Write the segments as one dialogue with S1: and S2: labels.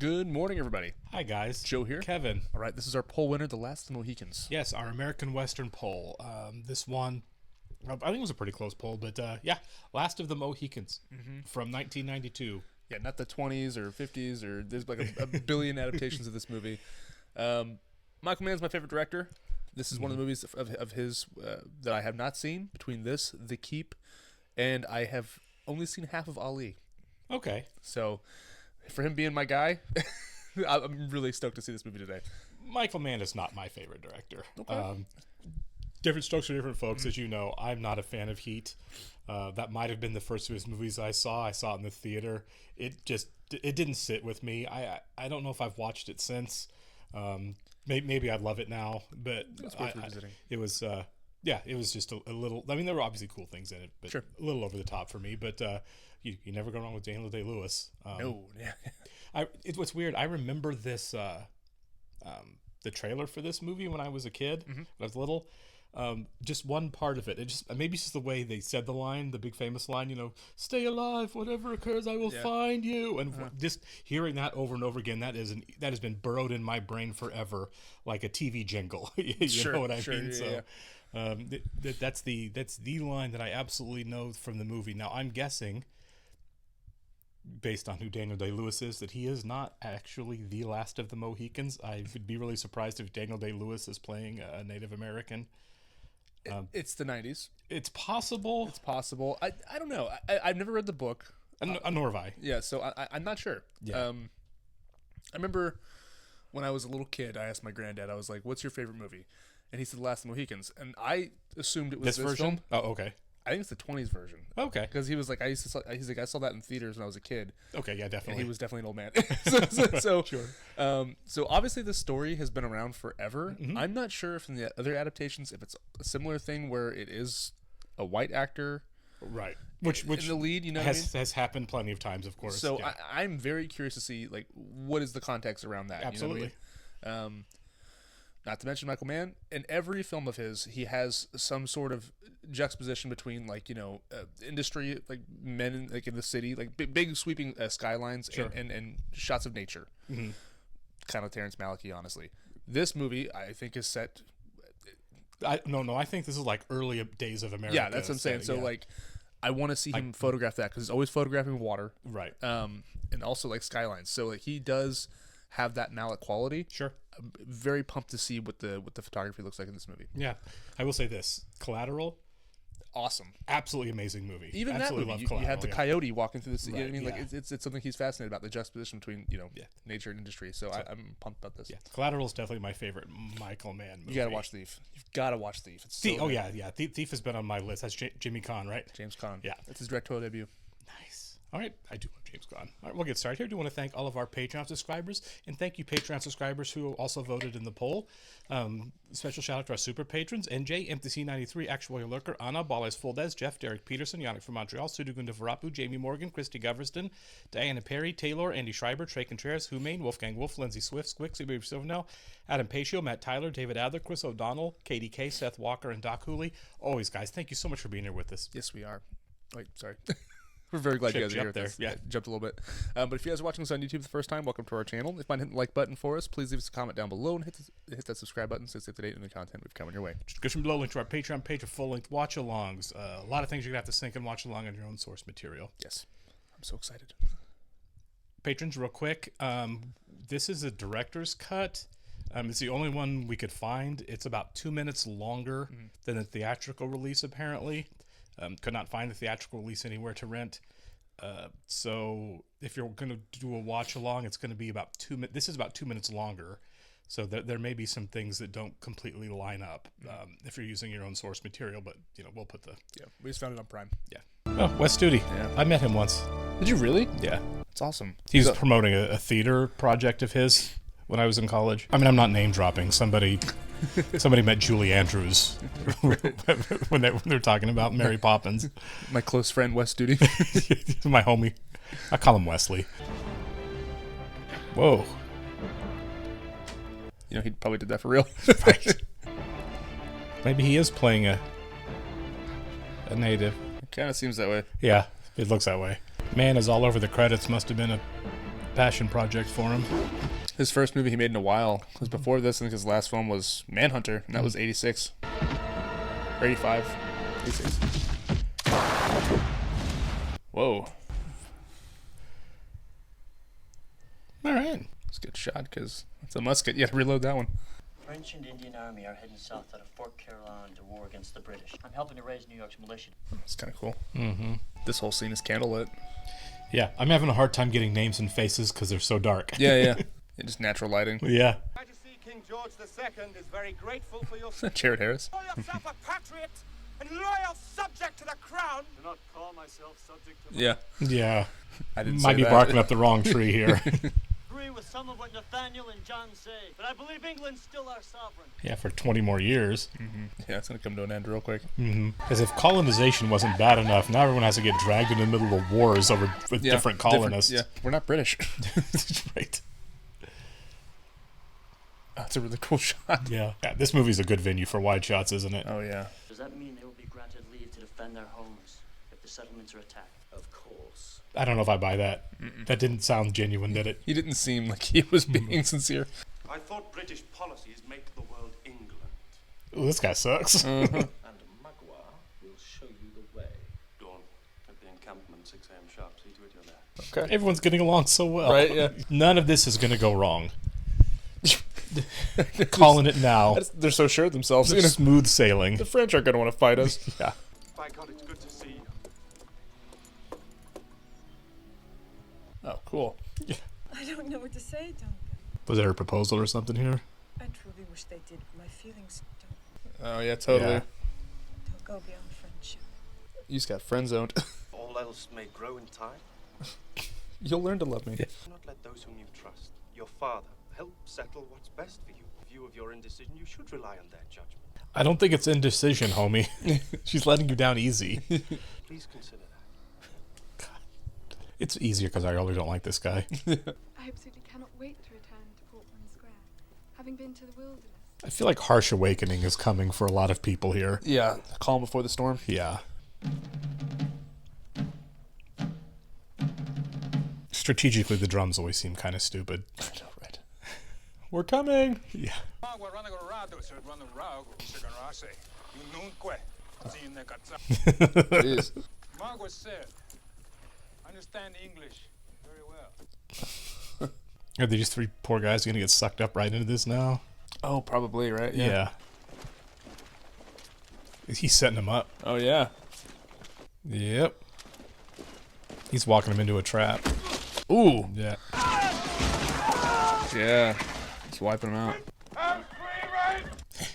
S1: Good morning, everybody.
S2: Hi, guys.
S1: Joe here.
S2: Kevin.
S1: All right, this is our poll winner, The Last of the Mohicans.
S2: Yes, our American Western poll. This one, I think it was a pretty close poll, but yeah, Last of the Mohicans from 1992.
S1: Yeah, not the 20s or 50s, or there's like a billion adaptations of this movie. Michael Mann's my favorite director. This is one of the movies of his that I have not seen. Between this, The Keep, and I have only seen half of Ali.
S2: Okay.
S1: So, for him being my guy, I'm really stoked to see this movie today.
S2: Michael Mann is not my favorite director.
S1: Okay.
S2: Different strokes for different folks, as you know. I'm not a fan of Heat. That might have been the first of his movies I saw. I saw it in the theater. It didn't sit with me. I don't know if I've watched it since. Maybe I'd love it now, but
S1: It's worth revisiting.
S2: It was it was just a little. I mean, there were obviously cool things in it, but
S1: Sure.
S2: a little over the top for me. But you never go wrong with Daniel Day-Lewis.
S1: No, yeah.
S2: What's weird, I remember this the trailer for this movie when I was a kid, when I was little. Just one part of it. Maybe it's just the way they said the line, the big famous line, stay alive, whatever occurs, I will find you. And just hearing that over and over again, that has been burrowed in my brain forever, like a TV jingle. You know what I mean?
S1: Yeah.
S2: So that's the line that I absolutely know from the movie. Now I'm guessing, based on who Daniel Day-Lewis is, that he is not actually the last of the Mohicans. I would be really surprised if Daniel Day-Lewis is playing a Native American.
S1: It's the 90s.
S2: It's possible.
S1: It's possible. I don't know. I've never read the book.
S2: Nor have I.
S1: Yeah, so I'm not sure.
S2: Yeah.
S1: I remember when I was a little kid, I asked my granddad, I was like, what's your favorite movie? And he said The Last of the Mohicans. And I assumed it was this
S2: version?
S1: film.
S2: Oh, okay.
S1: I think it's the 20s version.
S2: Okay.
S1: Because he was like, I saw that in theaters when I was a kid.
S2: Okay, yeah, definitely.
S1: And he was definitely an old man. Sure. So obviously this story has been around forever.
S2: Mm-hmm.
S1: I'm not sure if in the other adaptations, if it's a similar thing where it is a white actor.
S2: Right. Which
S1: in the lead,
S2: has happened plenty of times, of course.
S1: So
S2: yeah.
S1: I'm very curious to see, like, what is the context around that.
S2: Absolutely.
S1: You know what I mean? Not to mention Michael Mann, in every film of his, he has some sort of juxtaposition between, like, industry, like men in the city, like big sweeping skylines,
S2: sure.
S1: and shots of nature.
S2: Mm-hmm.
S1: Kind of Terrence Malick-y, honestly. This movie, I think, is set.
S2: I think this is like early days of America.
S1: Yeah, that's what I'm saying. So, like, I want to see him photograph that because he's always photographing water,
S2: right?
S1: And also like skylines. So, like, he does have that Malick quality.
S2: Sure.
S1: I'm very pumped to see what the photography looks like in this movie.
S2: Yeah, I will say this: Collateral,
S1: awesome,
S2: absolutely amazing movie.
S1: Even
S2: absolutely
S1: that movie,
S2: you
S1: have the coyote walking through the city.
S2: Right,
S1: You know what I mean? Like it's something he's fascinated about, the juxtaposition between nature and industry. So I'm pumped about this.
S2: Yeah, Collateral is definitely my favorite Michael Mann movie.
S1: You gotta watch Thief. You've gotta watch Thief. It's
S2: Thief. Thief has been on my list. That's Jimmy Caan, right?
S1: James Caan.
S2: Yeah,
S1: that's his directorial debut.
S2: Nice. All right, I do love James Caan. All right, we'll get started here. I do want to thank all of our Patreon subscribers, and thank you Patreon subscribers who also voted in the poll. Special shout out to our super patrons: NJ, MTC93, Actual Your Lurker, Anna, Ballas Fuldez, Jeff, Derek Peterson, Yannick from Montreal, Sudugunda Varapu, Jamie Morgan, Christy Goverston, Diana Perry, Taylor, Andy Schreiber, Trey Contreras, Humain, Wolfgang Wolf, Lindsay Swift, Squixie Baby Silvernail, Adam Pacio, Matt Tyler, David Adler, Chris O'Donnell, Katie K, Seth Walker, and Doc Hooley. Always, guys, thank you so much for being here with us.
S1: Yes, we are. Wait, sorry. We're very glad you guys are here with us.
S2: Yeah,
S1: jumped a little bit. But if you guys are watching this on YouTube the first time, welcome to our channel. If you mind hitting the like button for us, please leave us a comment down below and hit that subscribe button so it's up to date in the content we've coming your way.
S2: Description below, link to our Patreon page of full-length watch-alongs. A lot of things you're going to have to sync and watch along on your own source material.
S1: Yes. I'm so excited.
S2: Patrons, real quick, this is a director's cut. It's the only one we could find. It's about 2 minutes longer than the theatrical release, apparently. Could not find the theatrical release anywhere to rent. So if you're going to do a watch along, it's going to be about 2 minutes. This is about 2 minutes longer. So there may be some things that don't completely line up if you're using your own source material. But we'll put the
S1: we just found it on Prime.
S2: Yeah. Oh, Wes Studi.
S1: Yeah.
S2: I met him once.
S1: Did you really?
S2: Yeah.
S1: It's awesome.
S2: He was promoting a theater project of his when I was in college. I mean, I'm not name dropping. Somebody met Julie Andrews when they're talking about Mary Poppins.
S1: My close friend Wes Studi.
S2: My homie. I call him Wesley. Whoa.
S1: He probably did that for real.
S2: Right. Maybe he is playing a native.
S1: It kind of seems that way.
S2: Yeah, it looks that way. Man is all over the credits. Must have been a passion project for him.
S1: His first movie he made in a while. Because before this, I think his last film was Manhunter, and that was 86. Or 85. 86. Whoa.
S2: All right.
S1: It's a good shot, because it's a musket. You gotta reload that one.
S3: French and Indian Army are heading south out of Fort Caroline to war against the British. I'm helping to raise New York's militia.
S1: It's kind of cool.
S2: Mm-hmm.
S1: This whole scene is candlelit.
S2: Yeah, I'm having a hard time getting names and faces because they're so dark.
S1: Yeah. Just natural lighting.
S2: Yeah.
S4: Majesty King George II is very grateful for your
S1: Jared Harris.
S4: Call yourself a patriot and loyal subject to the crown.
S5: Do not call myself subject to
S1: Yeah.
S2: Yeah.
S1: I didn't
S2: Might
S1: say
S2: be
S1: that.
S2: barking up the wrong tree here.
S3: Agree with some of what Nathaniel and John say, but I believe England's still our sovereign.
S2: Yeah, for 20 more years.
S1: Yeah, it's gonna come to an end real quick.
S2: As if colonization wasn't bad enough, now everyone has to get dragged into the middle of wars over with different colonists.
S1: Yeah, we're not British.
S2: Right.
S1: That's a really cool shot.
S2: Yeah. This movie's a good venue for wide shots, isn't it?
S1: Oh yeah.
S3: Does that mean they will be granted leave to defend their homes if the settlements are attacked?
S5: Of course.
S2: I don't know if I buy that. That didn't sound genuine, did it?
S1: He didn't seem like he was being sincere.
S4: I thought British policy is make the world England.
S2: Ooh, this guy sucks.
S5: And Magua will show you the way.
S4: Dawn, at the encampment, 6 a.m. sharp. See to it you're there.
S1: Okay.
S2: Everyone's getting along so well.
S1: Right, yeah.
S2: None of this is going to go wrong. Calling it now.
S1: They're so sure of themselves. You know,
S2: Smooth sailing.
S1: the French aren't gonna want to fight us.
S2: Yeah.
S4: By God, it's good to see you.
S1: Oh, cool.
S6: I don't know what to say, Duncan.
S2: Was there a proposal or something here?
S6: I truly wish they did. My feelings don't
S1: Oh yeah, totally.
S2: Yeah.
S6: go beyond friendship.
S1: You just got friend zoned.
S4: All else may grow in time.
S1: You'll learn to love me.
S4: Do not let those whom you trust, your father, help settle what's best for you. In view of your indecision, you should rely on their judgment.
S2: I don't think it's indecision, homie. She's letting you down easy.
S4: Please consider that.
S2: It's easier because I really don't like this guy.
S7: I absolutely cannot wait to return to Portman Square, having been to the wilderness.
S2: I feel like harsh awakening is coming for a lot of people here.
S1: Yeah, calm before the storm.
S2: Yeah. Strategically, the drums always seem kind of stupid.
S1: I know, right?
S2: We're coming. Yeah.
S1: Jeez.
S5: Margaret said, understand English very well.
S2: Are these three poor guys going to get sucked up right into this now?
S1: Oh, probably, right?
S2: Yeah. He's setting them up.
S1: Oh, yeah.
S2: Yep. He's walking them into a trap.
S1: Ooh.
S2: Yeah.
S1: Yeah. Just wiping them out.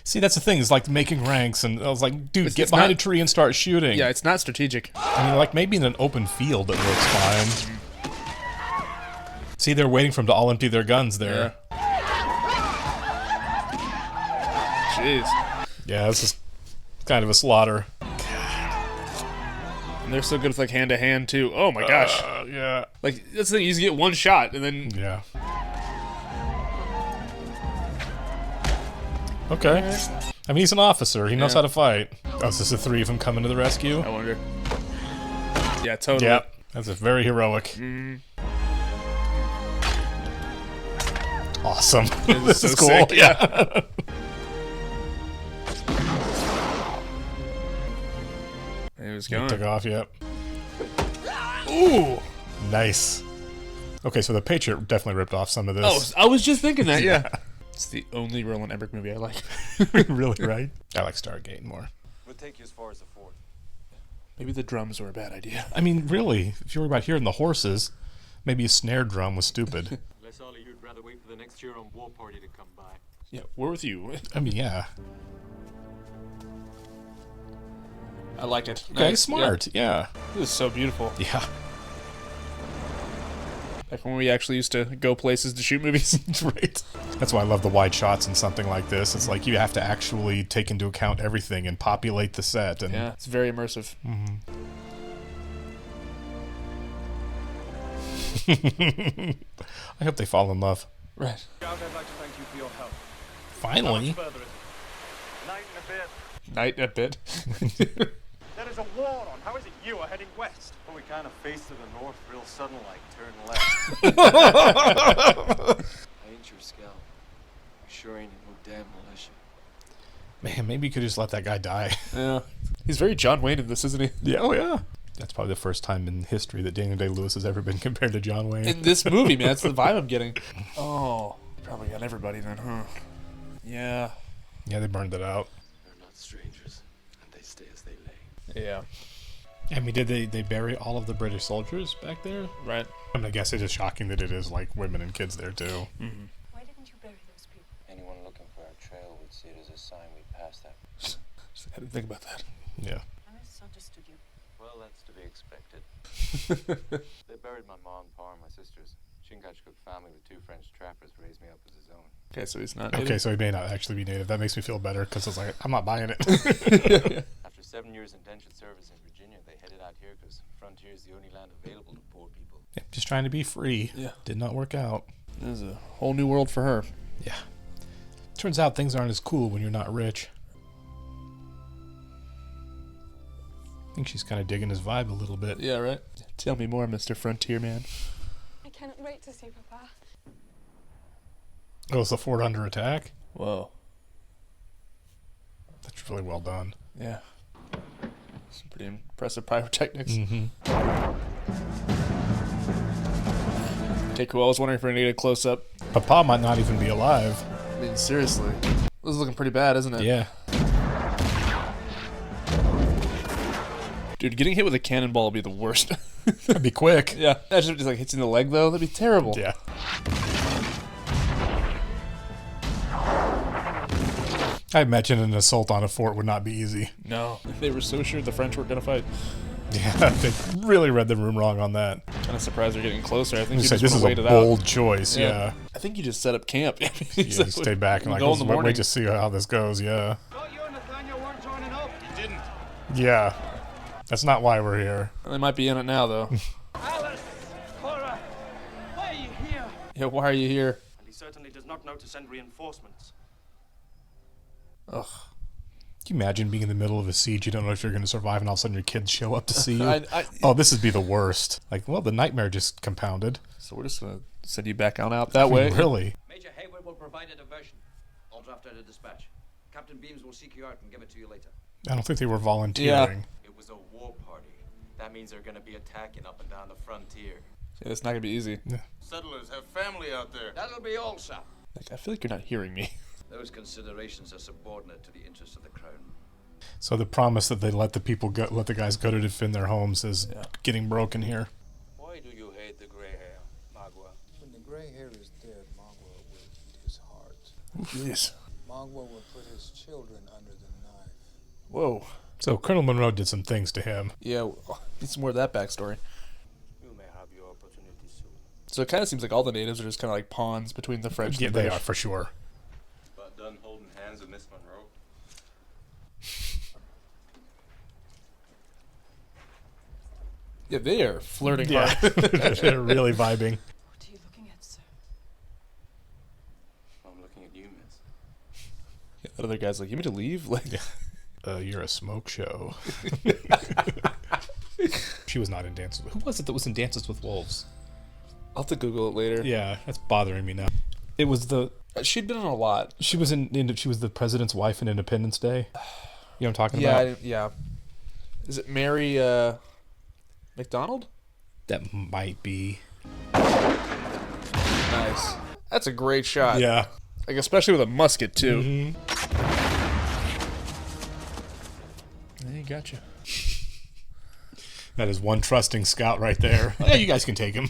S2: See, that's the thing. It's like making ranks, and I was like, dude, get
S1: it's
S2: behind
S1: not-
S2: a tree and start shooting.
S1: Yeah, it's not strategic.
S2: I mean, like maybe in an open field it works fine. See, they're waiting for them to all empty their guns there.
S1: Jeez.
S2: Yeah, this is kind of a slaughter.
S1: And they're so good with like hand to hand too. Oh my gosh.
S2: Yeah.
S1: Like that's the thing. You just get one shot and then.
S2: Yeah. Okay. I mean, he's an officer. He knows
S1: Yeah.
S2: how to fight. Oh, is this the three of them coming to the rescue?
S1: I wonder. Yeah, totally.
S2: Yeah. That's a very heroic. Awesome. This
S1: so
S2: is cool.
S1: sick,
S2: Yeah.
S1: It was
S2: He
S1: going.
S2: took off, yep. Ooh! Nice. Okay, so the Patriot definitely ripped off some of this.
S1: Oh, I was just thinking that. Yeah. It's the only Roland Emmerich movie I like.
S2: really, right? I like Stargate more.
S5: We'll take you as far as the fort.
S1: Maybe the drums were a bad idea.
S2: I mean, really, if you were about hearing the horses, maybe a snare drum was stupid.
S5: Unless all of you'd rather wait for the next year on war party to come by.
S1: Yeah, we're with you.
S2: I mean, yeah.
S1: I like it.
S2: Okay,
S1: Nice.
S2: smart. Yeah.
S1: Yeah. This is so beautiful.
S2: Yeah.
S1: Like when we actually used to go places to shoot movies.
S2: Right. That's why I love the wide shots and something like this. It's like you have to actually take into account everything and populate the set. And
S1: Yeah, it's very immersive.
S2: I hope they fall in love.
S1: Right.
S4: I'd like to thank you for your help.
S2: Finally.
S4: Further is it? Night and a bit.
S1: Night a bit.
S4: There is a war on. How is it you are heading west?
S5: Well, we kind of face to the north real sudden like turn left. I ain't your scout. You sure ain't no damn militia.
S2: Man, maybe you could just let that guy die.
S1: Yeah. He's very John Wayne in this, isn't he?
S2: Yeah, oh yeah. That's probably the first time in history that Daniel Day-Lewis has ever been compared to John Wayne.
S1: In this movie, man. That's the vibe I'm getting. Oh. Probably got everybody then, huh? Yeah.
S2: Yeah, they burned it out.
S5: They're not strangers, and they stay as they lay.
S1: Yeah.
S2: I mean, did they bury all of the British soldiers back there?
S1: Right.
S2: I mean, I guess it is shocking that it is like women and kids there too.
S1: Mm-hmm.
S6: Why didn't you bury those people?
S5: Anyone looking for our trail would see it as a sign we passed that.
S1: I didn't think about that.
S2: Yeah.
S6: I misunderstood you.
S5: Well, that's to be expected. They buried my mom, Pa, and my sisters. Chingachgook family with 2 French trappers raised me up as his own.
S1: Okay, so he's not
S2: Okay,
S1: native.
S2: so he may not actually be native. That makes me feel better because I was like, I'm not buying it.
S5: After 7 years indentured service in Virginia, they headed out here because frontier is the only land available to poor people.
S2: Yeah, just trying to be free.
S1: Yeah.
S2: Did not work out.
S1: This is a whole new world for her.
S2: Yeah. Turns out things aren't as cool when you're not rich. I think she's kind of digging his vibe a little bit.
S1: Yeah, right? Tell me more, Mr. Frontier Man.
S7: I cannot wait to see Papa.
S2: Oh, is the fort under attack?
S1: Whoa.
S2: That's really well done.
S1: Yeah. Some pretty impressive pyrotechnics.
S2: Mm-hmm.
S1: Okay, cool. I was wondering if we're going to get a close-up.
S2: Papa might not even be alive.
S1: I mean, seriously. This is looking pretty bad, isn't it?
S2: Yeah.
S1: Dude, getting hit with a cannonball would be the worst.
S2: That'd be quick.
S1: Yeah. Imagine if it just like hits you in the leg, though. That'd be terrible.
S2: Yeah. I imagine an assault on a fort would not be easy.
S1: No. They were so sure the French were going to fight.
S2: Yeah, they really read the room wrong on that.
S1: Kind of surprised they're getting closer. I think
S2: You
S1: you
S2: say
S1: just
S2: this is
S1: want to
S2: a
S1: wait it out.
S2: bold choice, yeah.
S1: I think you just set up camp.
S2: Yeah, you stay back and like,
S1: go in
S2: let's
S1: the
S2: wait
S1: morning.
S2: to see how this goes, yeah.
S4: Thought you and Nathaniel weren't joining up. You didn't.
S2: Yeah. That's not why we're here.
S1: They might be in it now, though.
S4: Alice! Cora! Why are you here?
S1: Yeah, why are you here?
S4: And he certainly does not know to send reinforcements.
S1: Ugh.
S2: Can you imagine being in the middle of a siege, you don't know if you're going to survive, and all of a sudden your kids show up to see you? Oh, this would be the worst. Like, well, the nightmare just compounded.
S1: So we're just going to send you back on out that way?
S2: Really?
S8: Major Hayward will provide a diversion. I'll draft out a dispatch. Captain Beams will seek you out and give it to you later.
S2: I don't think they were volunteering.
S5: It was a war party. That means they're going to be attacking up and down the frontier.
S1: Yeah, it's not going to be easy.
S9: Settlers have family out there.
S8: That'll be all, sir.
S1: Like, I feel like you're not hearing me.
S8: Those considerations are subordinate to the interests of the crown.
S2: So the promise that they let the people go, let the guys go to defend their homes is getting broken here.
S5: Why do you hate the gray hair, Magua?
S10: When the gray hair is dead, Magua will eat his heart.
S1: Jeez.
S10: Magua will put his children under the knife.
S1: Whoa.
S2: So Colonel Monroe did some things to him.
S1: Yeah, need some more of that backstory.
S5: You may have your opportunity soon.
S1: So it kind of seems like all the natives are just kind of like pawns between the French
S2: Yeah,
S1: and the
S2: they
S1: British.
S2: are, for sure.
S5: But done holding hands with Miss Monroe?
S1: Yeah, they are flirting
S2: Yeah,
S1: hard.
S2: they're really vibing.
S6: What are you looking at, sir?
S5: I'm looking at you, miss.
S1: Yeah, that other guy's like, you mean to leave? Like,
S2: You're a smoke show. She was not in Dances. Who was it that was in Dances with Wolves?
S1: I'll have to Google it later.
S2: Yeah, that's bothering me now. It was the
S1: She'd been in a lot.
S2: she was she was the president's wife in Independence Day. You know what I'm talking
S1: Yeah,
S2: about?
S1: yeah. Is it Mary McDonald?
S2: That might be.
S1: Nice. That's a great shot.
S2: Yeah.
S1: Like, especially with a musket, too.
S2: Mm-hmm.
S1: He got you.
S2: That is one trusting scout right there. Yeah, you guys can take him.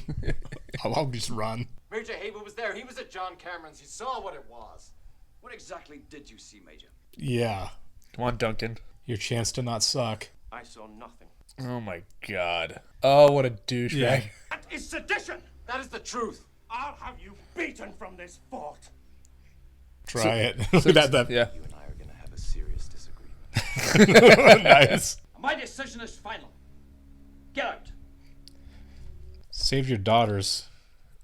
S2: I'll just run.
S8: Major Hayward was there. He was at John Cameron's. He saw what it was. What exactly did you see, Major?
S2: Yeah.
S1: Come on, Duncan.
S2: Your chance to not suck.
S4: I saw nothing.
S1: Oh, my God. Oh, what a douchebag.
S2: Yeah.
S4: That is sedition!
S8: That is the truth.
S4: I'll have you beaten from this fort.
S2: Try it.
S1: So
S2: that,
S1: yeah.
S5: You and I are going to have a serious disagreement.
S2: Nice.
S8: My decision is final. Get out.
S2: Saved your daughters.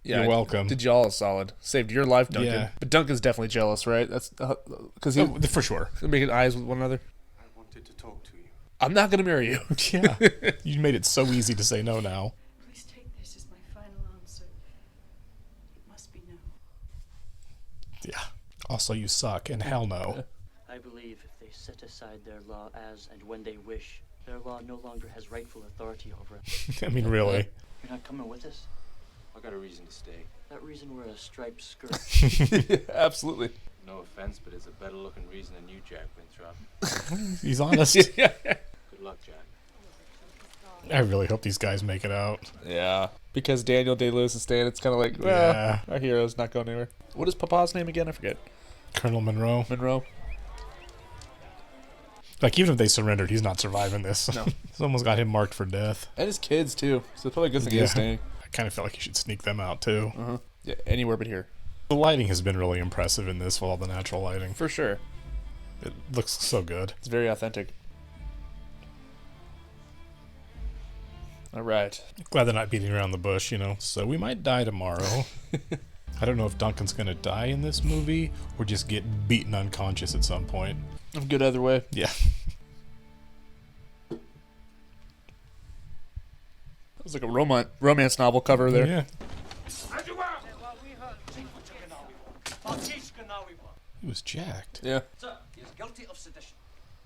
S1: Yeah,
S2: You're welcome.
S1: Did y'all a solid. Saved your life, Duncan.
S2: Yeah.
S1: But Duncan's definitely jealous, right? That's because he's
S2: Oh, for sure.
S1: making eyes with one another.
S4: I wanted to talk to you.
S1: I'm not going to marry you.
S2: Yeah. You made it so easy to say no now.
S6: Please take this as my final answer. It must be no.
S2: Yeah. Also, you suck, and hell no.
S3: I believe if they set aside their law as and when they wish, their law no longer has rightful authority over it.
S2: I mean, really.
S3: You're not coming with us?
S5: I got a reason to stay.
S3: That reason wear a striped skirt.
S1: Yeah, absolutely.
S5: No offense, but it's a better looking reason than you, Jack Winthrop.
S2: He's honest.
S1: Yeah.
S5: Good luck, Jack.
S2: I really hope these guys make it out.
S1: Yeah. Because Daniel Day-Lewis is staying, it's kind of like, well,
S2: Yeah.
S1: our hero's not going anywhere. What is Papa's name again? I forget.
S2: Colonel Monroe.
S1: Monroe.
S2: Like, even if they surrendered, he's not surviving this.
S1: No.
S2: Someone's got him marked for death.
S1: And his kids, too. So it's probably a good thing
S2: Yeah.
S1: he's staying.
S2: I kind of feel like you should sneak them out, too.
S1: Uh-huh. Yeah, anywhere but here.
S2: The lighting has been really impressive in this with all the natural lighting.
S1: For sure.
S2: It looks so good.
S1: It's very authentic. All right.
S2: Glad they're not beating around the bush, you know. So we might die tomorrow. I don't know if Duncan's going to die in this movie or just get beaten unconscious at some point.
S1: I'm good either way.
S2: Yeah.
S1: It was like a romance novel cover there.
S2: Yeah. He was jacked.
S1: Yeah.
S8: Sir, he is guilty of sedition.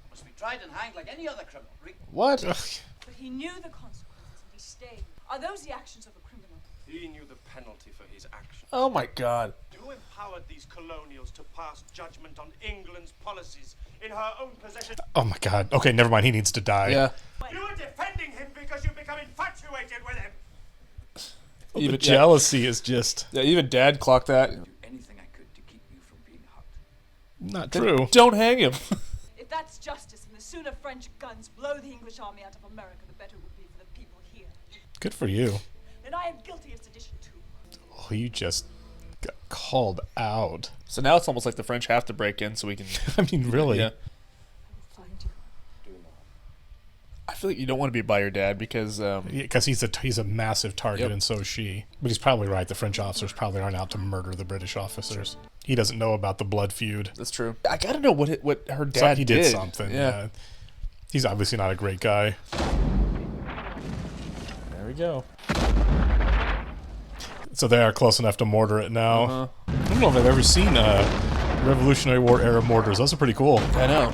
S8: Must be tried and hanged like any other criminal.
S1: What?
S6: But he knew the consequences and he stayed. Are those the actions of a criminal?
S4: He knew the penalty for his action.
S1: Oh my God.
S4: You empowered these colonials to pass judgment on England's policies in her own possession.
S2: Oh my God. Okay, never mind. He needs to die.
S1: Yeah.
S4: You were defending him because you become infatuated with him.
S2: Well, the jealousy is just
S1: Yeah, even Dad clocked that.
S8: Do anything I could to keep you from being hurt.
S2: not true.
S1: Don't hang him.
S6: If that's justice, and the sooner French guns blow the English army out of America, the better it would be for the people here.
S2: Good for you.
S6: Then I am guilty of sedition too.
S2: Oh, you just got called out.
S1: So now it's almost like the French have to break in so we can.
S2: I mean, really.
S1: Yeah.
S6: I will find you.
S1: I feel like you don't want to be by your dad because.
S2: Because he's a massive target,
S1: Yep.
S2: and so is she. But he's probably right. The French officers probably aren't out to murder the British officers. He doesn't know about the blood feud.
S1: That's true. I gotta know what her
S2: So
S1: dad
S2: he did something.
S1: Yeah.
S2: He's obviously not a great guy.
S1: There we go.
S2: So they are close enough to mortar it now.
S1: Uh-huh.
S2: I don't know if I've ever seen Revolutionary War era mortars. Those are pretty cool.
S1: I know.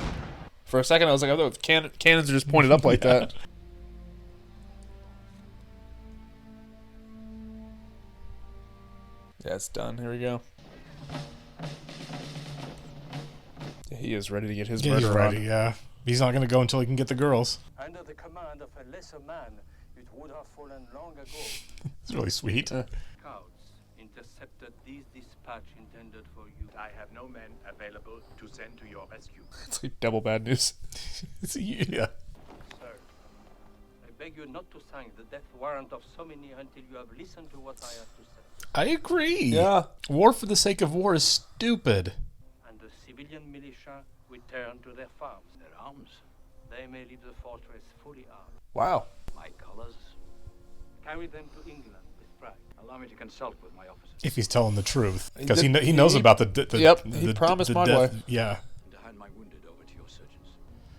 S1: For a second, I was like, I thought cannons are just pointed up like that. Yeah, it's done. Here we go. Yeah, he is ready to get his
S2: Yeah, he's
S1: murder
S2: ready,
S1: on.
S2: yeah. He's not going to go until he can get the girls.
S10: Under the command of a lesser man, it would have fallen long ago.
S2: It's really sweet.
S4: Scouts intercepted these dispatch intended for you. I have no men available to send to your rescue.
S1: It's like double bad news.
S2: Yeah.
S4: Sir, I beg you not to sign the death warrant of so many until you have listened to what I have to say.
S2: I agree.
S1: Yeah.
S2: War for the sake of war is stupid.
S4: And the civilian militia return to their farms. Their arms. They may leave the fortress fully armed.
S1: Wow.
S8: My colors.
S4: Carry them to England with pride.
S8: Allow me to consult with my officers.
S2: If he's telling the truth. Because
S1: He
S2: he knows
S1: he-
S2: about the
S1: Yep,
S2: the-
S1: he
S2: the-
S1: promised
S2: the
S1: my
S2: death-
S1: boy.
S2: Yeah.
S8: And to hand my wounded over to your surgeons.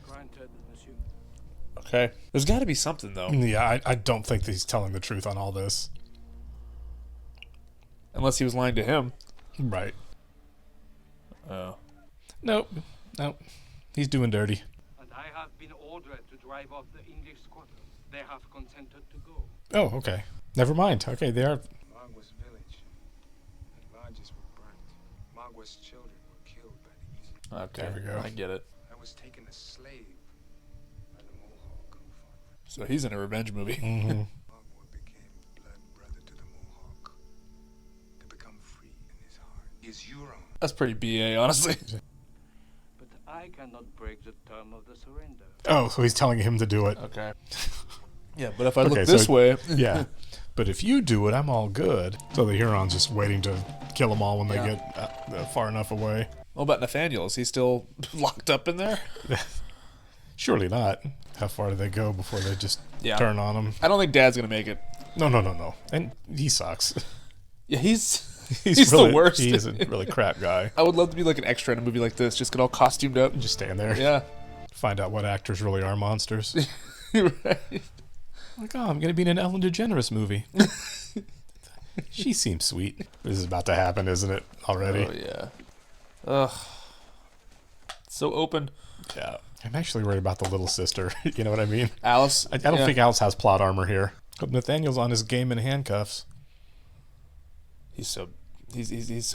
S10: Granted, monsieur.
S1: Okay. There's got to be something though,
S2: Yeah, I don't think that he's telling the truth on all this.
S1: unless he was lying to him.
S2: Right.
S1: Oh.
S2: Nope. He's doing dirty.
S4: And I have been ordered to drive off the English squatters. They have consented to go.
S2: Oh, okay. Never mind. Okay, they are.
S10: Magwa's village. The lodges were burnt. Magwa's children were killed by the easy.
S1: Okay.
S2: There we go.
S1: I get it.
S10: I was taken as slave by the Mohawk confederate.
S1: So he's in a revenge movie.
S2: Mhm.
S10: Magwa became blood brother to the Mohawk. To become free in his heart. He is Huron.
S1: That's pretty BA, honestly.
S4: But I cannot break the term of the surrender.
S2: Oh, so he's telling him to do it.
S1: Okay. Yeah, but if I
S2: Okay,
S1: look
S2: so-
S1: this way,
S2: Yeah. But if you do it, I'm all good. So the Hurons just waiting to kill them all when they
S1: Yeah.
S2: get far enough away.
S1: what about Nathaniel? Is he still locked up in there?
S2: Surely not. How far do they go before they just
S1: Yeah.
S2: turn on him?
S1: I don't think Dad's gonna make it.
S2: No. And he sucks.
S1: Yeah, he's
S2: He's
S1: the
S2: really,
S1: worst.
S2: He's a really crap guy.
S1: I would love to be like an extra in a movie like this. Just get all costumed up.
S2: Just stand there.
S1: Yeah.
S2: Find out what actors really are monsters.
S1: Right.
S2: Like, oh, I'm going to be in an Ellen DeGeneres movie. She seems sweet. This is about to happen, isn't it? Already?
S1: Oh, yeah. Ugh. So open.
S2: Yeah. I'm actually worried about the little sister. You know what I mean?
S1: Alice.
S2: I don't think Alice has plot armor here. Hope Nathaniel's on his game in handcuffs.
S1: He's so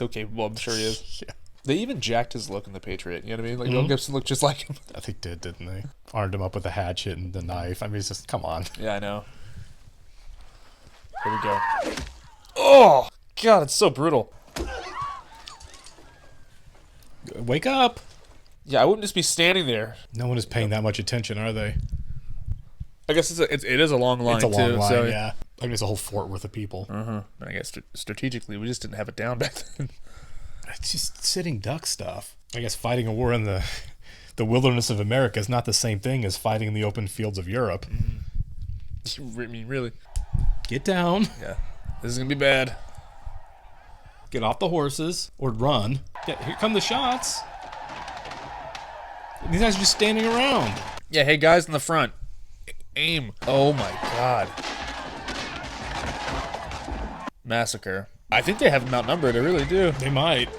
S1: capable. I'm sure he is.
S2: Yeah.
S1: They even jacked his look in The Patriot. You know what I mean? Like Mel Gibson looked just like him.
S2: I think didn't they? Armed him up with a hatchet and the knife. I mean, it's just, come on.
S1: Yeah, I know. Here we go. Oh, God, it's so brutal.
S2: Wake up!
S1: Yeah, I wouldn't just be standing there.
S2: No one is paying that much attention, are they?
S1: I guess it is a long line,
S2: It's a long
S1: too.
S2: line,
S1: So,
S2: yeah. I mean, it's a whole fort worth of people.
S1: But I guess strategically, we just didn't have it down back then.
S2: It's just sitting duck stuff. I guess fighting a war in the wilderness of America is not the same thing as fighting in the open fields of Europe.
S1: I mean, really.
S2: Get down.
S1: Yeah. This is going to be bad.
S2: Get off the horses or run. Yeah, here come the shots. These guys are just standing around.
S1: Yeah, hey, guys in the front. Aim. Oh, my God. Massacre. I think they have them outnumbered. I really do.
S2: They might.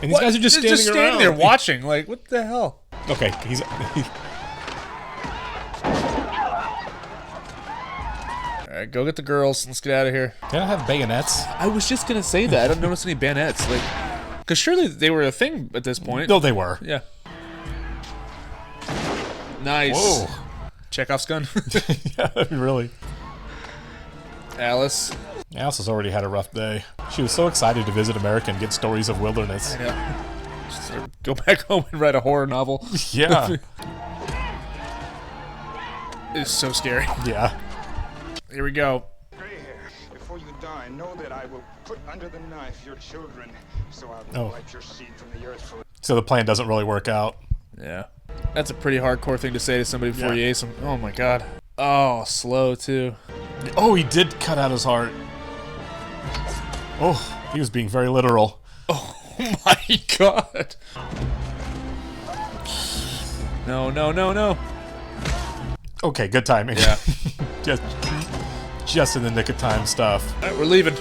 S2: And these guys are just standing around.
S1: there watching. Like, what the hell?
S2: Okay, he's...
S1: All right, go get the girls. Let's get out of here.
S2: They don't have bayonets.
S1: I was just going to say that. I don't notice any bayonets. Like, because surely they were a thing at this point.
S2: No, they were.
S1: Yeah. Nice.
S2: Whoa.
S1: Chekhov's gun.
S2: Yeah, really.
S1: Alice.
S2: Alice has already had a rough day. She was so excited to visit America and get stories of wilderness.
S1: I know. Just go back home and write a horror novel.
S2: Yeah.
S1: It's so scary.
S2: Yeah.
S1: Here we go.
S10: Gray hair, before you die, know that I will put under the knife your children, so I will wipe your seed from the earth for...
S2: So the plan doesn't really work out.
S1: Yeah. That's a pretty hardcore thing to say to somebody before you ace them. Oh my God. Oh, slow too.
S2: Oh, he did cut out his heart. Oh, he was being very literal.
S1: Oh my God. No, no, no, no.
S2: Okay, good timing.
S1: Yeah.
S2: just in the nick of time stuff.
S1: All right, we're leaving.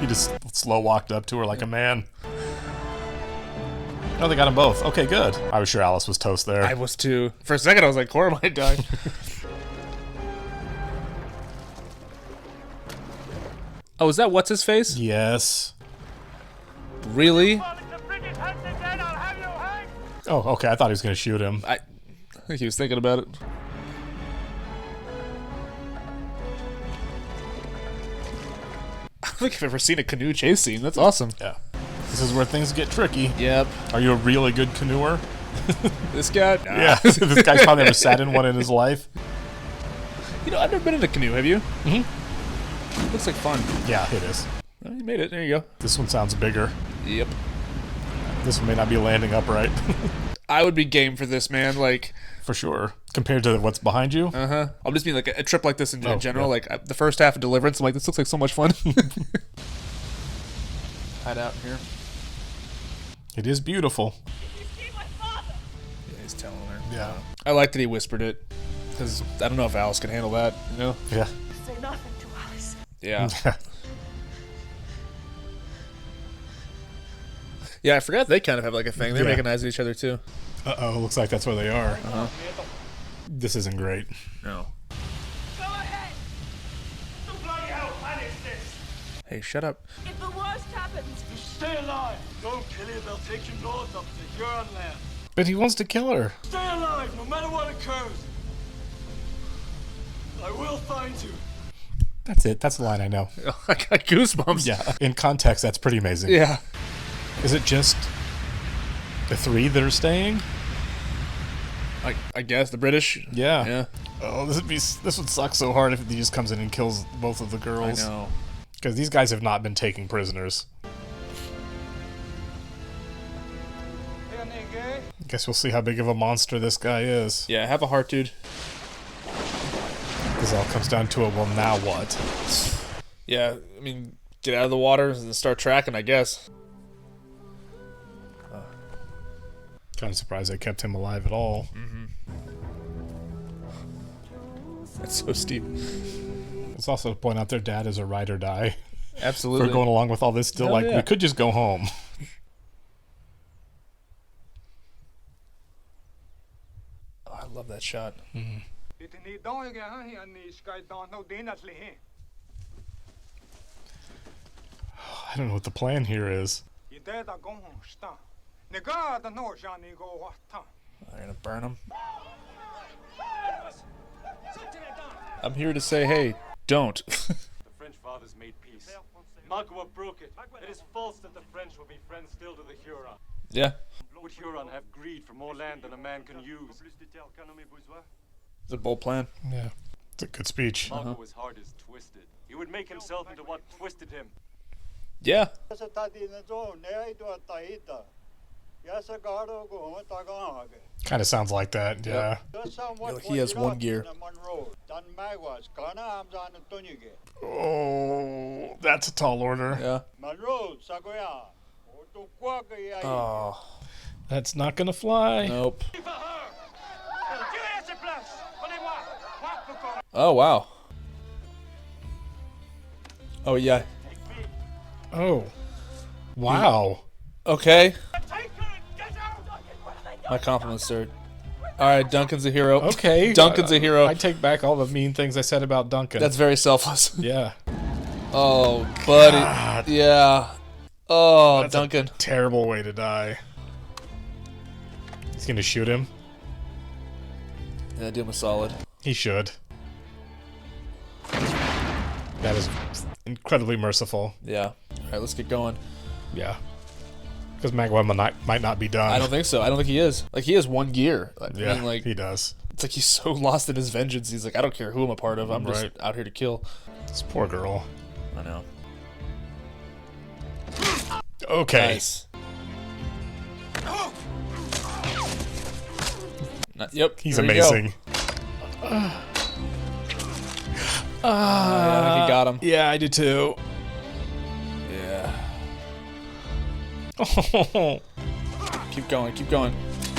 S2: He just slow walked up to her like a man. Oh, they got them both. Okay, good. I was sure Alice was toast there.
S1: I was too. For a second, I was like, Cora might die. Oh, is that what's his face?
S2: Yes.
S1: Really?
S2: Oh, okay. I thought he was going to shoot him.
S1: I think he was thinking about it. I don't think I've ever seen a canoe chase scene. That's awesome.
S2: Yeah. This is where things get tricky.
S1: Yep.
S2: Are you a really good canoeer?
S1: This guy? Nah.
S2: Yeah. This guy's probably never sat in one in his life.
S1: You know, I've never been in a canoe. Have you? Mm-hmm. Looks like fun.
S2: Yeah, it is.
S1: Well, you made it. There you go.
S2: This one sounds bigger.
S1: Yep.
S2: This one may not be landing upright.
S1: I would be game for this, man. Like,
S2: for sure. Compared to what's behind you?
S1: Uh-huh. I'll just mean like a trip like this in general.
S2: Yeah.
S1: Like the first half of Deliverance, I'm like, this looks like so much fun. Hide out here.
S2: It is beautiful.
S1: Yeah, he's telling her.
S2: Yeah.
S1: I like that he whispered it. Because I don't know if Alice can handle that, you know?
S2: Yeah.
S6: Say nothing to Alice.
S1: Yeah. Yeah, I forgot they kind of have like a thing. They're making eyes at each other too.
S2: Uh-oh, looks like that's where they are.
S1: Uh-huh.
S2: This isn't great.
S1: No.
S6: Go ahead. The bloody hell planet is this?
S1: Hey, shut up.
S6: If the worst happens,
S8: You stay alive. Don't kill him. They'll take you north up to Huron land.
S2: But he wants to kill her.
S8: Stay alive, no matter what occurs. I will find you.
S2: That's it. That's the line I know.
S1: I got goosebumps.
S2: Yeah. In context, that's pretty amazing.
S1: Yeah.
S2: Is it just the three that are staying?
S1: I guess the British.
S2: Yeah.
S1: Yeah.
S2: Oh, this would suck so hard if he just comes in and kills both of the girls.
S1: I know.
S2: Because these guys have not been taking prisoners. Guess we'll see how big of a monster this guy is.
S1: Yeah, have a heart, dude.
S2: This all comes down to a, well, now what?
S1: Yeah, I mean, get out of the water and start tracking, I guess.
S2: Kind of surprised they kept him alive at all.
S1: That's so steep.
S2: It's also to point out their dad is a ride or die.
S1: Absolutely.
S2: For going along with all this still.
S1: Hell
S2: Like,
S1: yeah.
S2: we could just go home.
S1: Oh, I love that shot.
S2: I don't know what the plan here is.
S1: They're gonna burn him. I'm here to say, hey, don't.
S5: The French fathers made peace. Magua broke it. It is false that the French will be friends still to the Huron.
S1: Yeah.
S5: Would Huron have greed for more land than a man can use?
S1: It's a bold plan.
S2: Yeah. It's a good speech.
S5: Magua's heart is twisted. He would make himself into what twisted him.
S1: Yeah.
S2: Kind of sounds like that, yeah.
S1: Like he has one gear.
S2: Oh, that's a tall order.
S1: Yeah. Oh.
S2: That's not gonna fly.
S1: Nope. Oh, wow. Oh, yeah.
S2: Oh. Wow.
S1: Okay. My compliments, sir. All right, Duncan's a hero.
S2: Okay.
S1: Duncan's a hero.
S2: I take back all the mean things I said about Duncan.
S1: That's very selfless.
S2: Yeah.
S1: Oh, buddy.
S2: God.
S1: Yeah. Oh,
S2: That's
S1: Duncan.
S2: a terrible way to die. He's gonna shoot him.
S1: Yeah, do him a solid.
S2: He should. That is incredibly merciful.
S1: Yeah. All right, let's get going.
S2: Yeah. Because Magua might not be done.
S1: I don't think so. I don't think he is. Like, he has one gear. I
S2: Yeah,
S1: mean, like,
S2: he does.
S1: it's like he's so lost in his vengeance. He's like, I don't care who I'm a part of. I'm just
S2: Right.
S1: out here to kill.
S2: This poor girl.
S1: I know.
S2: Okay.
S1: Nice. Yep.
S2: He's
S1: there you go.
S2: amazing.
S1: Yeah, I think he got him.
S2: Yeah, I did too.
S1: Yeah.
S2: Oh.
S1: Keep going. Keep going.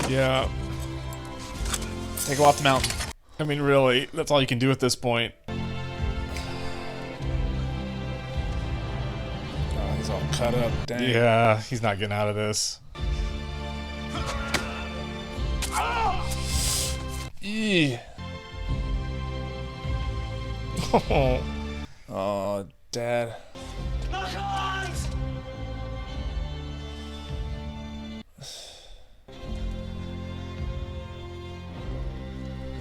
S2: Yeah.
S1: Take him off the mountain.
S2: I mean, really, that's all you can do at this point.
S1: Oh, he's all cut up. Dang.
S2: Yeah, he's not getting out of this.
S1: Eee.
S2: Oh.
S1: Oh, Dad.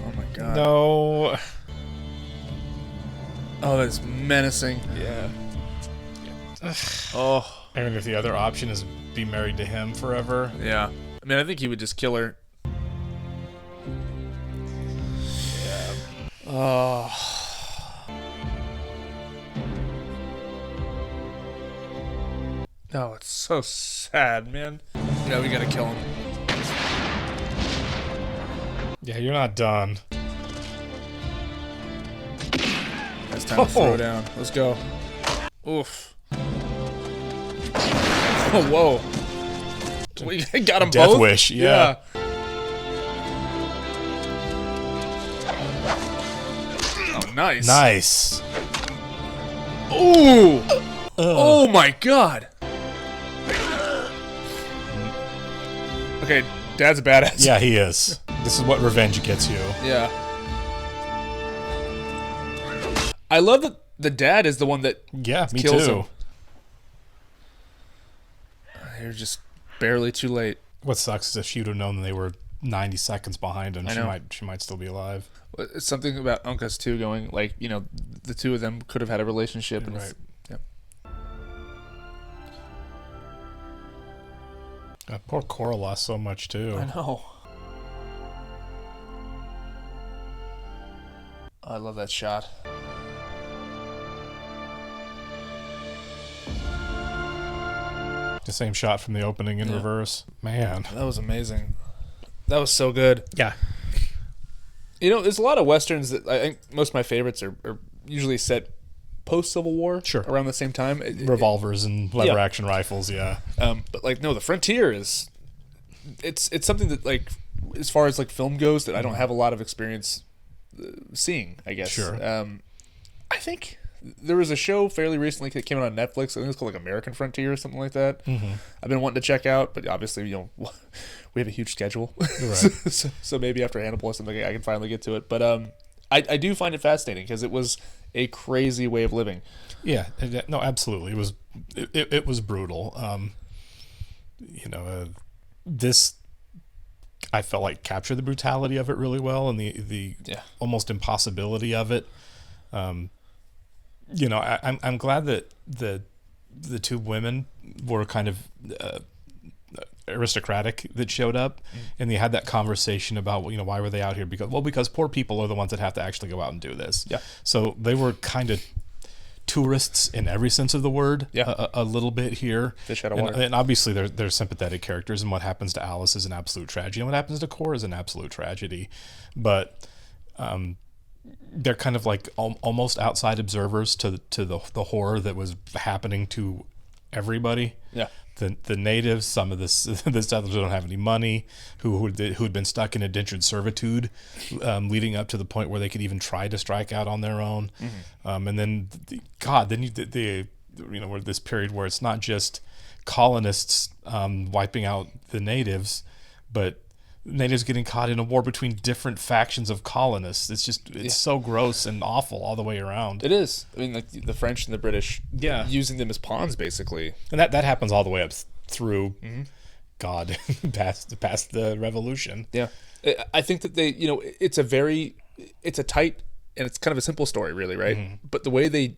S1: Oh my God.
S2: No.
S1: Oh, that's menacing.
S2: Yeah.
S1: Oh.
S2: I mean, if the other option is be married to him forever.
S1: Yeah. I mean, I think he would just kill her. Yeah. Oh. No, it's so sad, man. Yeah, we gotta kill him.
S2: Yeah, you're not done.
S1: It's time to throw down. Let's go. Oof. Oh, whoa. We got them
S2: Death
S1: both?
S2: wish, yeah.
S1: Oh, nice.
S2: Nice.
S1: Ooh. Oh my God. Okay, Dad's a badass.
S2: Yeah, he is. This is what revenge gets you.
S1: Yeah. I love that the dad is the one that
S2: me
S1: kills
S2: too.
S1: him. You're just barely too late.
S2: What sucks is if she'd have known they were 90 seconds behind him,
S1: I know.
S2: she might still be alive.
S1: It's something about Uncas too, going like, you know, the two of them could have had a relationship. And
S2: Right.
S1: Yep.
S2: Poor Cora lost so much too.
S1: I know. I love that shot.
S2: The same shot from the opening in reverse. Man.
S1: That was amazing. That was so good.
S2: Yeah.
S1: You know, there's a lot of Westerns that I think most of my favorites are usually set post-Civil War.
S2: Sure.
S1: Around the same time.
S2: Revolvers and lever action rifles, yeah.
S1: But like, no, the Frontier is it's something that, like, as far as like film goes, that I don't have a lot of experience seeing, I guess.
S2: Sure.
S1: I think there was a show fairly recently that came out on Netflix. I think it's called like American Frontier or something like that. I've been wanting to check out, but obviously, we have a huge schedule.
S2: Right.
S1: so maybe after Hannibal or something, I can finally get to it. But I do find it fascinating because it was a crazy way of living.
S2: Yeah, no, absolutely. It was brutal. This, I felt like, captured the brutality of it really well, and the almost impossibility of it. I'm glad that the two women were kind of aristocratic that showed up, and they had that conversation about, why were they out here? Because poor people are the ones that have to actually go out and do this.
S1: Yeah.
S2: So they were kind of tourists in every sense of the word.
S1: Yeah.
S2: A little bit here.
S1: Fish out of water.
S2: And obviously they're sympathetic characters, and what happens to Alice is an absolute tragedy, and what happens to Cora is an absolute tragedy. But they're kind of like almost outside observers to the horror that was happening to everybody.
S1: Yeah.
S2: The natives, some of the settlers who don't have any money, who'd been stuck in indentured servitude, leading up to the point where they could even try to strike out on their own. And then, we're this period where it's not just colonists wiping out the natives, but natives getting caught in a war between different factions of colonists. It's so gross and awful all the way around.
S1: It is. I mean, like the French and the British, using them as pawns, basically.
S2: And that happens all the way up through, God, past the Revolution.
S1: Yeah, I think that they, it's a tight, and it's kind of a simple story, really, right? But the way they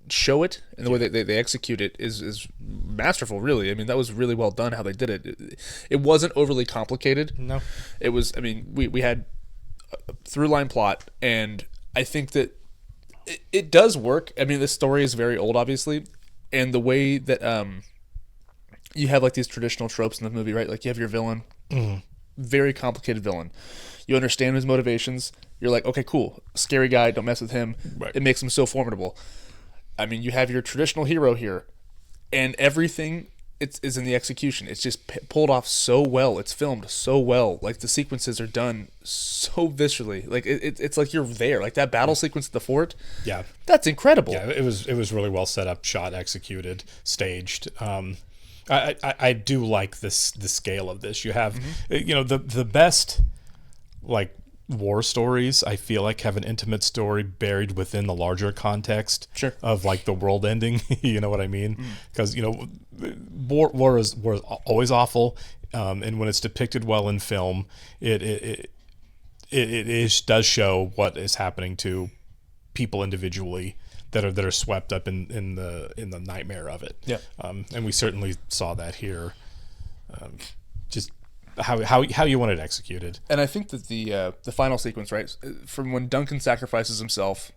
S1: show it and the way they execute it is masterful, really. I mean, that was really well done how they did it. It wasn't overly complicated.
S2: No.
S1: It was, I mean, we had a through line plot, and I think that it does work. I mean, this story is very old, obviously, and the way that you have like these traditional tropes in the movie, right? Like you have your villain, very complicated villain. You understand his motivations. You're like, okay, cool, scary guy, don't mess with him.
S2: Right.
S1: It makes him so formidable. I mean, you have your traditional hero here, and everything is in the execution. It's just pulled off so well. It's filmed so well. Like the sequences are done so viscerally. Like it's like you're there. Like that battle sequence at the fort.
S2: Yeah,
S1: that's incredible.
S2: Yeah, it was really well set up, shot, executed, staged. I do like the scale of this. You have, the best, like, war stories, I feel like, have an intimate story buried within the larger context of like the world ending. You know what I mean? Because war is always awful, and when it's depicted well in film, it does show what is happening to people individually that are swept up in the nightmare of it.
S1: Yeah.
S2: And we certainly saw that here. Just how you want it executed.
S1: And I think that the final sequence, right, from when Duncan sacrifices himself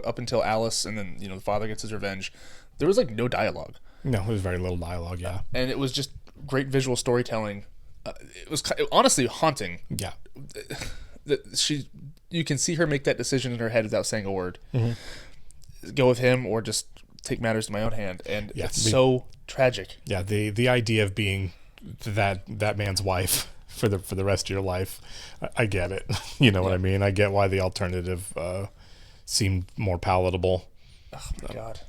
S1: up until Alice, and then the father gets his revenge, there was like no dialogue.
S2: No, there was very little dialogue. Yeah,
S1: and it was just great visual storytelling. It was honestly haunting.
S2: Yeah,
S1: you can see her make that decision in her head without saying a word. Go with him or just take matters in my own hand, and it's so tragic.
S2: Yeah, the idea of being that man's wife for the rest of your life, I get it. You know what I mean? I get why the alternative seemed more palatable.
S1: Oh my God,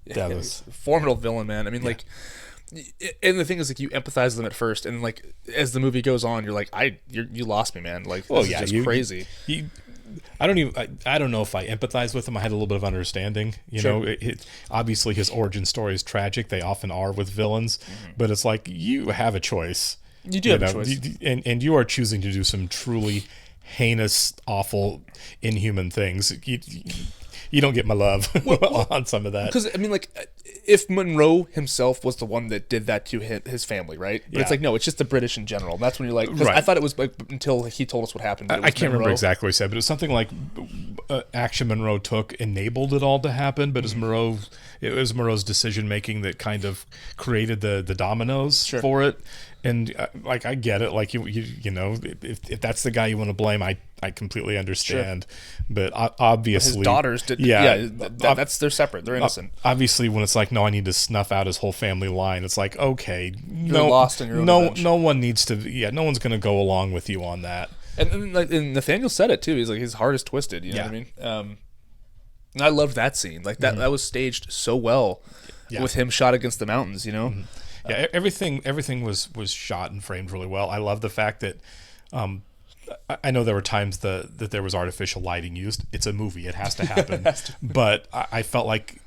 S2: that was
S1: formidable villain, man. I mean, like, and the thing is, like, you empathize with them at first, and like as the movie goes on, you're like, you lost me, man. Like, this is just crazy.
S2: I don't know if I empathize with him. I had a little bit of understanding. Obviously his origin story is tragic. They often are with villains, but it's like you have a choice.
S1: You do have a choice,
S2: and you are choosing to do some truly heinous, awful, inhuman things. You don't get my love on some of that.
S1: Because I mean, like, if Monroe himself was the one that did that to his family, right? But it's like, no, it's just the British in general. And that's when you're like, because I thought it was like until he told us what happened.
S2: I can't remember exactly what he said, but it was something like action Monroe took enabled it all to happen. But it was Monroe's decision making that kind of created the dominoes for it. And like, I get it. Like, if that's the guy you want to blame, I I completely understand. But obviously,
S1: his daughters did.
S2: Yeah,
S1: that's they're separate. They're innocent.
S2: Obviously, when it's like, no, I need to snuff out his whole family line. It's like, okay,
S1: You're lost in your own adventure.
S2: No one needs to. Yeah, no one's gonna go along with you on that.
S1: And Nathaniel said it too. He's like, his heart is twisted. You know what I mean? And I loved that scene. Like that. That was staged so well, with him shot against the mountains. You know.
S2: Yeah, everything was shot and framed really well. I love the fact that. I know there were times that there was artificial lighting used. It's a movie; it has to happen. But I felt like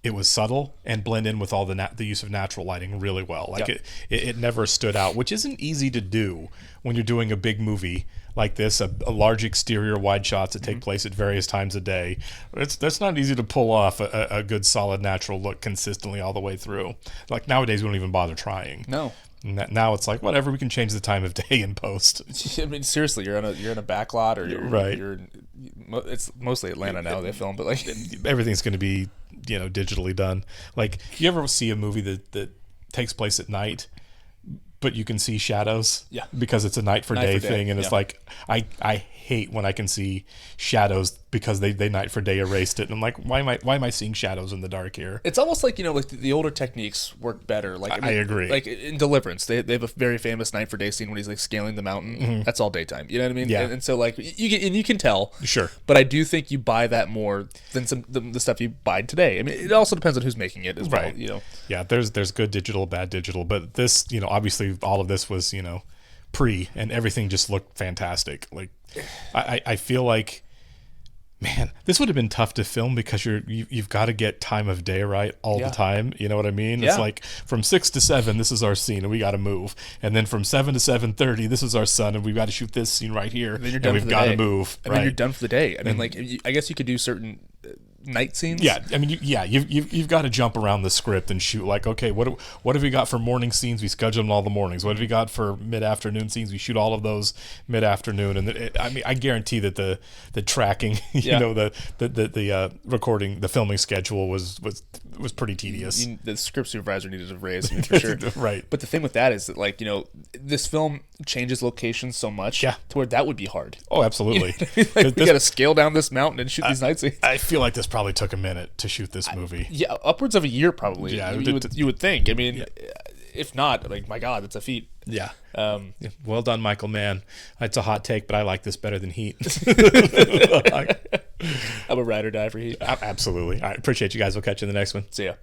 S2: it was subtle and blend in with all the use of natural lighting really well. Like it never stood out, which isn't easy to do when you're doing a big movie like this, a large exterior wide shots that take place at various times a day. That's not easy to pull off a good solid natural look consistently all the way through. Like nowadays, we don't even bother trying.
S1: No.
S2: Now it's like, whatever, we can change the time of day in post.
S1: I mean, seriously, you're in a back lot, or
S2: right.
S1: It's mostly Atlanta now they film, but like
S2: everything's going to be digitally done. Like, you ever see a movie that takes place at night, but you can see shadows?
S1: Yeah,
S2: because it's a night for day thing, and it's like I hate when I can see shadows because they night for day erased it, and I'm like, why am I seeing shadows in the dark here?
S1: It's almost like like the older techniques work better. Like
S2: I agree.
S1: Like in Deliverance, they have a very famous night for day scene when he's like scaling the mountain. That's all daytime. You know what I mean?
S2: Yeah.
S1: And so like you can tell.
S2: Sure.
S1: But I do think you buy that more than the stuff you buy today. I mean, it also depends on who's making it as well.
S2: Right.
S1: Yeah.
S2: There's good digital, bad digital, but this obviously all of this was pre, and everything just looked fantastic. Like I feel like, man, this would have been tough to film because you've got to get time of day right all the time. You know what I mean?
S1: Yeah.
S2: It's like from 6 to 7, this is our scene, and we got to move. And then from 7 to 7:30, this is our son, and we've got to shoot this scene right here.
S1: And then you're done
S2: and we've got to move.
S1: And then you're done for the day. I mean, like I guess you could do certain night scenes.
S2: Yeah, I mean, you've got to jump around the script and shoot like, okay, what have we got for morning scenes? We schedule them all the mornings. What have we got for mid-afternoon scenes? We shoot all of those mid-afternoon. And I guarantee that the tracking, the recording, the filming schedule was pretty tedious.
S1: The script supervisor needed a raise for sure.
S2: Right.
S1: But the thing with that is that like this film changes locations so much to where that would be hard.
S2: Oh, absolutely.
S1: We got to scale down this mountain and shoot these night scenes.
S2: I feel like this probably took a minute to shoot this movie.
S1: Yeah, upwards of a year probably.
S2: Yeah,
S1: you would think. I mean, if not, like, my God, it's a feat.
S2: Yeah. Well done, Michael Mann. It's a hot take, but I like this better than Heat.
S1: I'm a ride or die for Heat.
S2: Absolutely. I appreciate you guys. We'll catch you in the next one.
S1: See ya.